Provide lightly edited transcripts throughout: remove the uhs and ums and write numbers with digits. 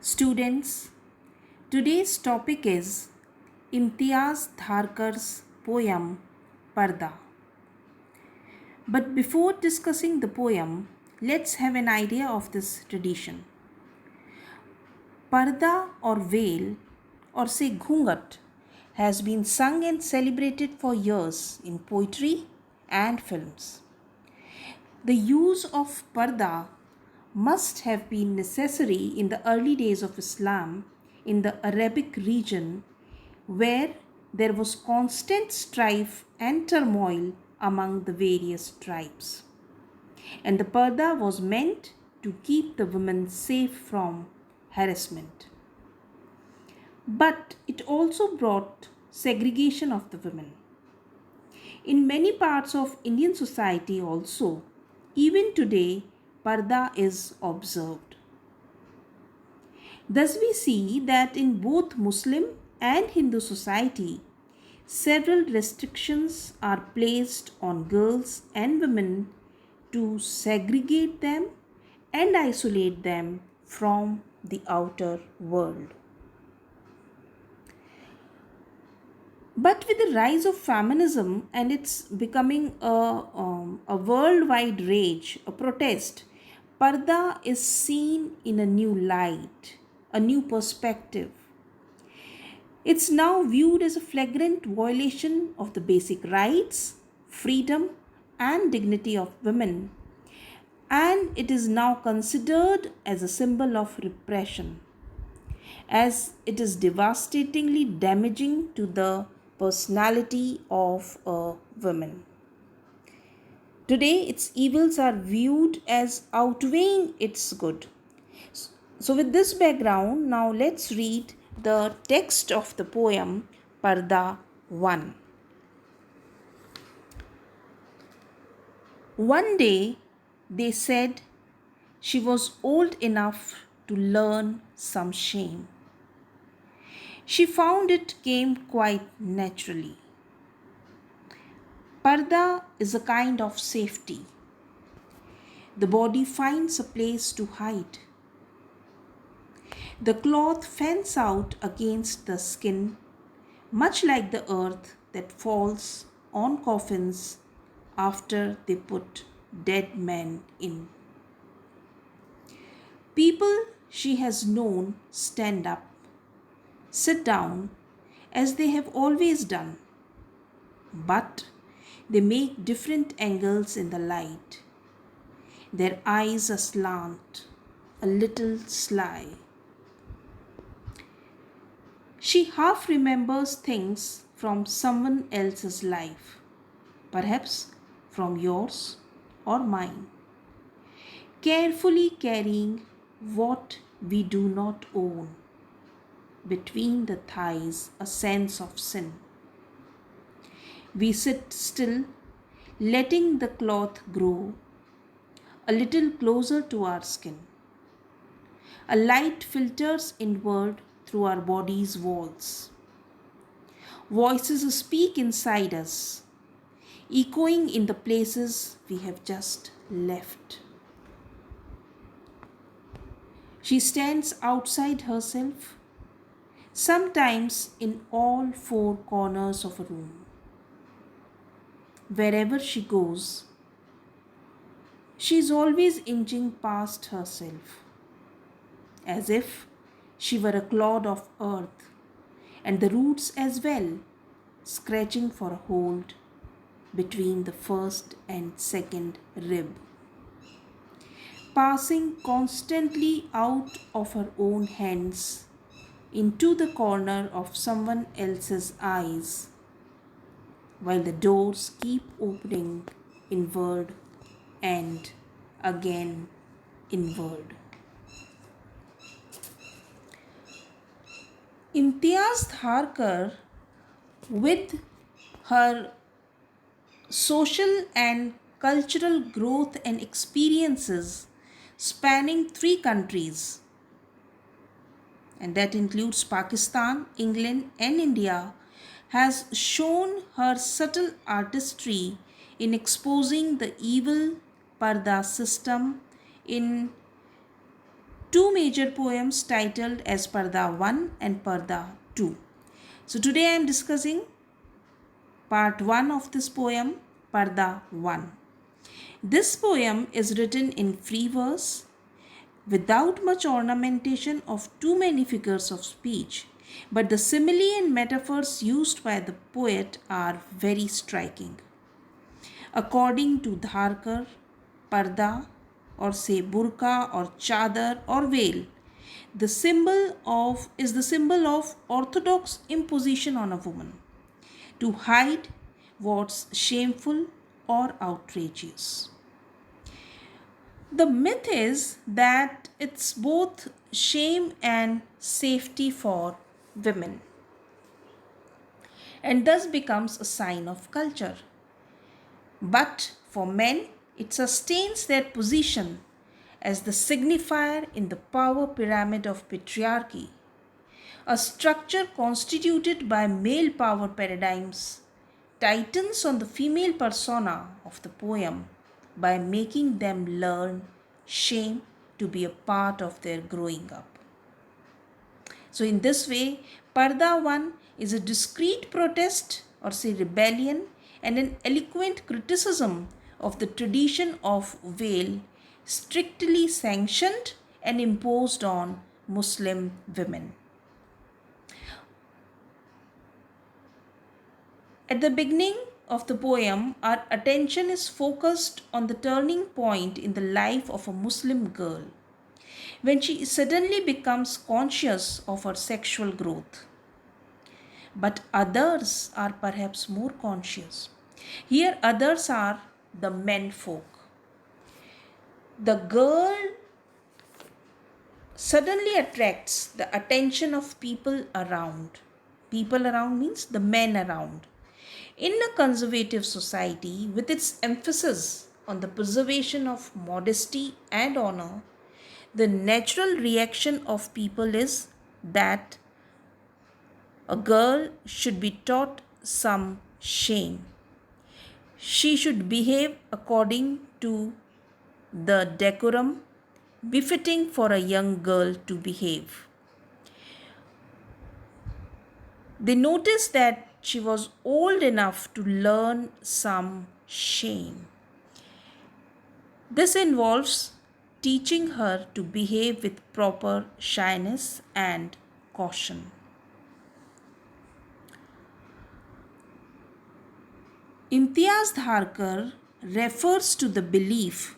Students, today's topic is Imtiaz Dharker's poem Purdah. But before discussing the poem, let's have an idea of this tradition. Purdah or veil or say ghungat has been sung and celebrated for years in poetry and films. The use of Purdah must have been necessary in the early days of Islam in the Arabic region where there was constant strife and turmoil among the various tribes. And the Purdah was meant to keep the women safe from harassment. But it also brought segregation of the women. In many parts of Indian society also, even today, Purdah is observed. Thus we see that in both Muslim and Hindu society, several restrictions are placed on girls and women to segregate them and isolate them from the outer world. But with the rise of feminism and it's becoming a worldwide rage, a protest, Purdah is seen in a new light, a new perspective. It's now viewed as a flagrant violation of the basic rights, freedom, and dignity of women, and it is now considered as a symbol of repression, as it is devastatingly damaging to the personality of a woman. Today, its evils are viewed as outweighing its good. So, with this background, now let's read the text of the poem Purdah 1. One day, they said she was old enough to learn some shame. She found it came quite naturally. Purdah is a kind of safety. The body finds a place to hide. The cloth fends out against the skin, much like the earth that falls on coffins after they put dead men in. People she has known stand up, sit down, as they have always done, but they make different angles in the light. Their eyes are slant, a little sly. She half remembers things from someone else's life, perhaps from yours or mine, carefully carrying what we do not own. Between the thighs, a sense of sin. We sit still, letting the cloth grow a little closer to our skin. A light filters inward through our body's walls. Voices speak inside us, echoing in the places we have just left. She stands outside herself, sometimes in all four corners of a room. Wherever she goes, she is always inching past herself, as if she were a clod of earth, and the roots as well, scratching for a hold between the first and second rib, passing constantly out of her own hands into the corner of someone else's eyes, while the doors keep opening inward and again inward. Imtiaz Dharker, with her social and cultural growth and experiences spanning 3 countries, and that includes Pakistan, England, and India, has shown her subtle artistry in exposing the evil Purdah system in two major poems titled as Purdah 1 and Purdah 2. So today I am discussing part 1 of this poem, Purdah 1. This poem is written in free verse without much ornamentation of too many figures of speech, but the simile and metaphors used by the poet are very striking. According to Dharker, Purdah, or say burqa or chadar or veil, is the symbol of orthodox imposition on a woman to hide what's shameful or outrageous. The myth is that it's both shame and safety for women and thus becomes a sign of culture. But for men, it sustains their position as the signifier in the power pyramid of patriarchy, a structure constituted by male power paradigms, tightens on the female persona of the poem by making them learn shame to be a part of their growing up. So, in this way, Purdah 1 is a discreet protest or say rebellion and an eloquent criticism of the tradition of veil strictly sanctioned and imposed on Muslim women. At the beginning of the poem, our attention is focused on the turning point in the life of a Muslim girl when she suddenly becomes conscious of her sexual growth. But others are perhaps more conscious. Here, others are the men folk. The girl suddenly attracts the attention of people around. People around means the men around. In a conservative society, with its emphasis on the preservation of modesty and honor, the natural reaction of people is that a girl should be taught some shame. She should behave according to the decorum befitting for a young girl to behave. They noticed that she was old enough to learn some shame. This involves teaching her to behave with proper shyness and caution. Imtiaz Dharker refers to the belief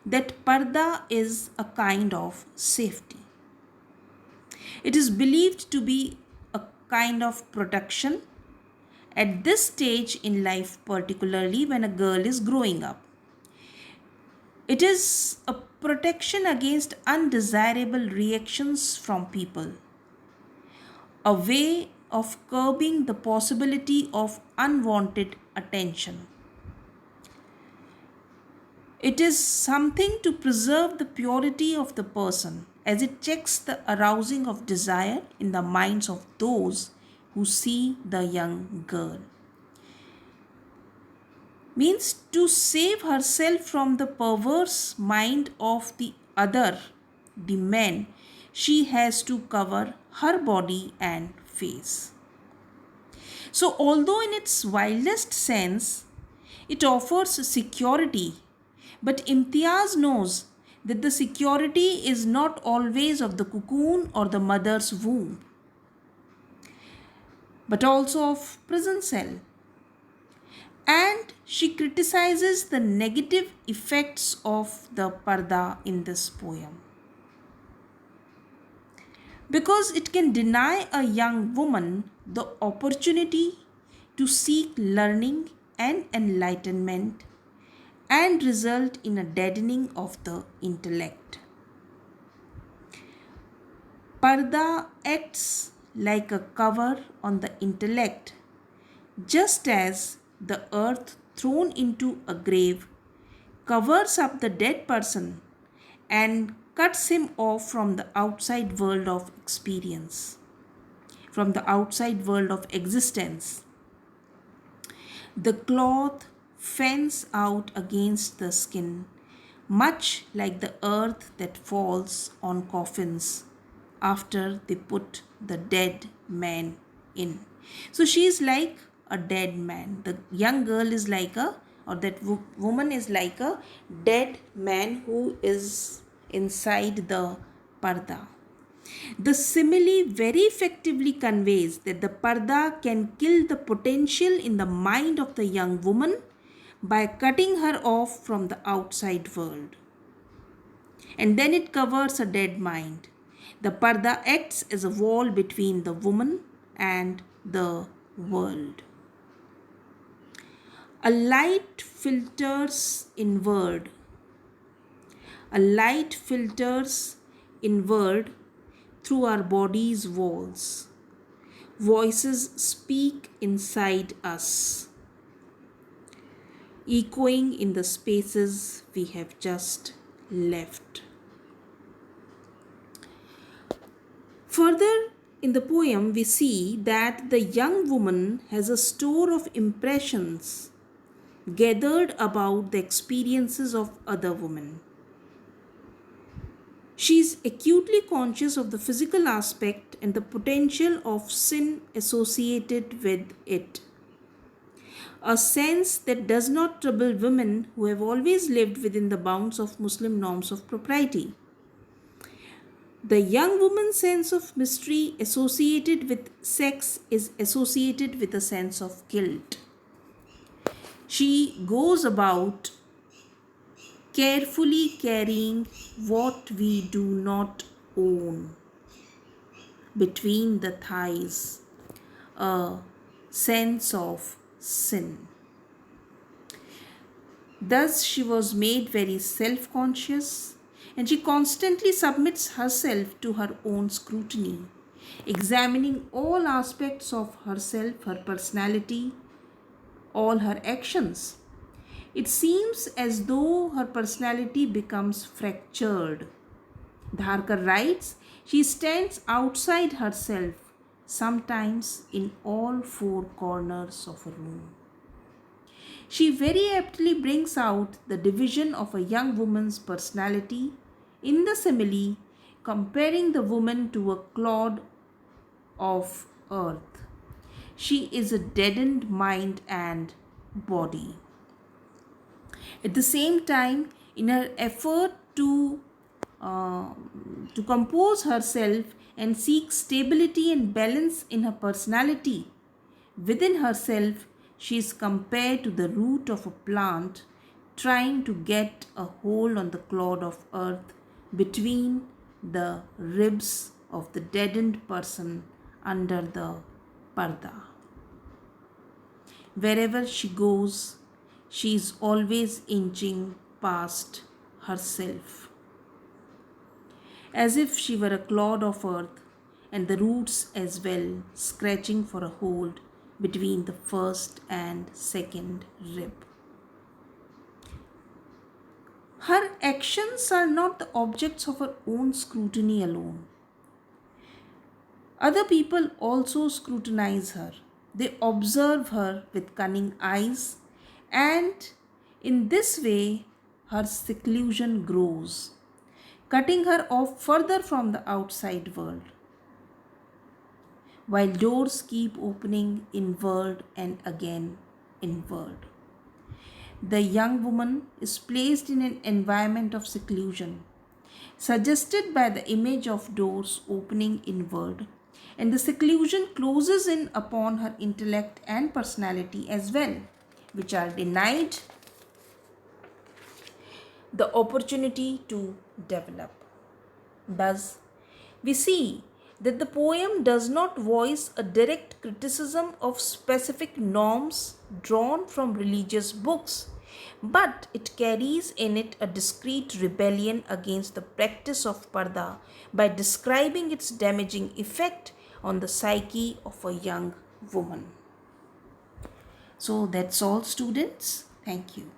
that Purdah is a kind of safety. It is believed to be a kind of protection at this stage in life, particularly when a girl is growing up. It is a protection against undesirable reactions from people, a way of curbing the possibility of unwanted attention. It is something to preserve the purity of the person as it checks the arousing of desire in the minds of those who see the young girl. Means to save herself from the perverse mind of the other, the man, she has to cover her body and face. So, although in its wildest sense, it offers security, but Imtiaz knows that the security is not always of the cocoon or the mother's womb, but also of prison cell. And she criticizes the negative effects of the Purdah in this poem, because it can deny a young woman the opportunity to seek learning and enlightenment and result in a deadening of the intellect. Purdah acts like a cover on the intellect, just as the earth thrown into a grave covers up the dead person and cuts him off from the outside world of experience, from the outside world of existence. The cloth fends out against the skin, much like the earth that falls on coffins after they put the dead man in. So she is like a dead man. The young girl is like a, or that woman is like a dead man who is inside the parda. The simile very effectively conveys that the parda can kill the potential in the mind of the young woman by cutting her off from the outside world. And then it covers a dead mind. The parda acts as a wall between the woman and the world. A light filters inward. A light filters inward through our body's walls. Voices speak inside us, echoing in the spaces we have just left. Further, in the poem, we see that the young woman has a store of impressions gathered about the experiences of other women. She is acutely conscious of the physical aspect and the potential of sin associated with it. A sense that does not trouble women who have always lived within the bounds of Muslim norms of propriety. The young woman's sense of mystery associated with sex is associated with a sense of guilt. She goes about carefully carrying what we do not own between the thighs, a sense of sin. Thus, she was made very self conscious, and she constantly submits herself to her own scrutiny, examining all aspects of herself, her personality, all her actions. It seems as though her personality becomes fractured. Dharker writes, she stands outside herself, sometimes in all four corners of a room. She very aptly brings out the division of a young woman's personality in the simile, comparing the woman to a clod of earth. She is a deadened mind and body. At the same time, in her effort to compose herself and seek stability and balance in her personality, within herself, she is compared to the root of a plant trying to get a hold on the clod of earth between the ribs of the deadened person under the parda. Wherever she goes, she is always inching past herself, as if she were a clod of earth, and the roots as well scratching for a hold between the first and second rib. Her actions are not the objects of her own scrutiny alone. Other people also scrutinize her. They observe her with cunning eyes, and in this way, her seclusion grows, cutting her off further from the outside world, while doors keep opening inward and again inward. The young woman is placed in an environment of seclusion, suggested by the image of doors opening inward, and the seclusion closes in upon her intellect and personality as well, which are denied the opportunity to develop. Thus, we see that the poem does not voice a direct criticism of specific norms drawn from religious books, but it carries in it a discreet rebellion against the practice of parda by describing its damaging effect on the psyche of a young woman. So that's all, students. Thank you.